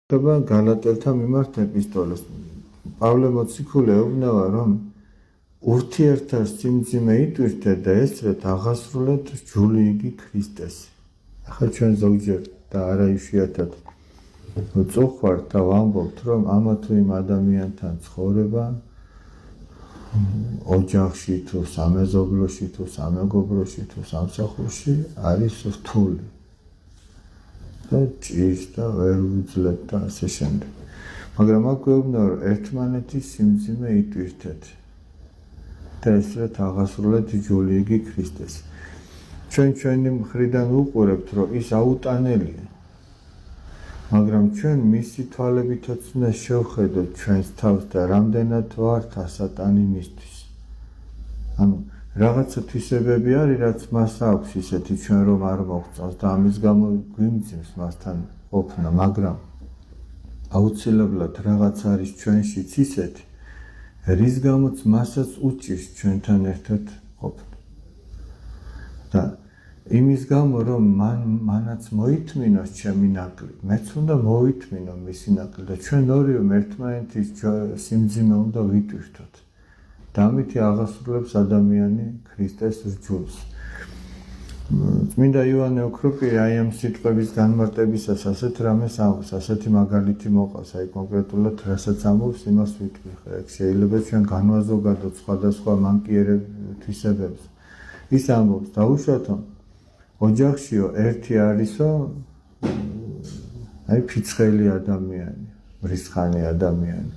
ხდება გალატელთა მიმართ ეპისტოლეს. პავლე მოციქული ეუბნება, რომ ურთიერთთა სიმძიმე იტვირთე და ესწრეთ აღასრულეთ ჯული იგი ქრისტესი. ახლა ჩვენ ზოგჯერ და არა იშვიათად წუხვალთ და ვამბობთ, რომ ამა თუ იმ ადამიანთან ცხოვრება ოჯახში თუ სამეზობლოში თუ სამეგობროში თუ სამსახურში არის რთული და ჭირს და ვერ ვიძლეთ და ასე შემდეგ. მაგრამ აქ გვეუბნება, რომ ერთმანეთის სიმძიმე იტვირთეთ და ესწრეთ აღასრულეთ ჯული იგი ქრისტესი. ჩვენი მხრიდან ვუყურებთ, რომ ის აუტანელია, მაგრამ ჩვენ მისი თვალებითაც უნდა შევხედოთ ჩვენს თავს და რამდენად ვართ ასატანი მისთვის. ანუ რაღაცა თვისებები არის, რაც მას აქვს ისეთი, ჩვენ რომ არ მოგწონს და ამის გამო გვიმძიმს მასთან ყოფნა, მაგრამ აუცილებლად რაღაც არის ჩვენშიც ისეთი, რის გამოც მასაც უჭირს ჩვენთან ერთად ყოფნა. და იმის გამო, რომ მანაც მოითმინოს ჩემი ნაკლი, მეც უნდა მოვითმინო მისი ნაკლი და ჩვენ ორივე ერთმანეთის სიმძიმე უნდა ვიტვირთოთ. და ამით აღასრულებს ადამიანი ქრისტეს რჯულს. წმინდა იოანე ოქროპირი აი ამ სიტყვების განმარტებისას ასეთ რამეს ამბობს, ასეთი მაგალითი მოყავს, აი კონკრეტულად რასაც ამბობს, იმას ვიტყვი. შეიძლება ჩვენ განვაზოგადოთ სხვადასხვა მანკიერებ თვისებებს. ის ამბობს, დაუშვათო, ოჯახშიო ერთი არისო, აი ფიცხელი ადამიანი, მრისხანი ადამიანი.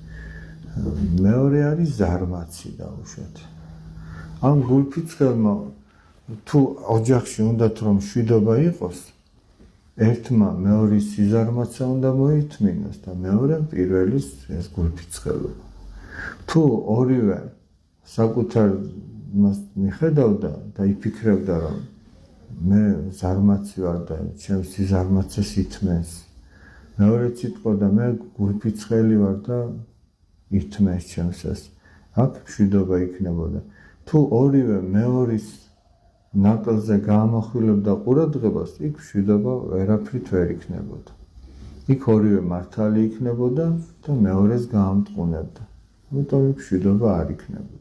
მეორე არის ზარმაცი, დაუშვათ. ამ გულფიცხელმა თუ ოჯახში უნდათ რომ მშვიდობა იყოს, ერთმა მეორის სიზარმაცა უნდა მოითმინოს და მეორემ პირველის ეს გულფიცხელობა. თუ ორივე საკუთარ მას მიხედავდა და იფიქრებდა, რომ მე ზარმაცი ვარ და ჩემს სიზარმაცეს ითმენს, მეორეც იტყოდა, მე გულფიცხელი ვარ და ითმენს ჩემსას, აქ მშვიდობა იქნებოდა. თუ ორივე მეორის ნაკლზე გაამახვილებდა ყურადღებას, იქ მშვიდობა ვერაფრით ვერ იქნებოდა. იქ ორივე მართალი იქნებოდა და მეორეს გაამტყუნებდა. ამიტომ იქ მშვიდობა არ იქნებოდა.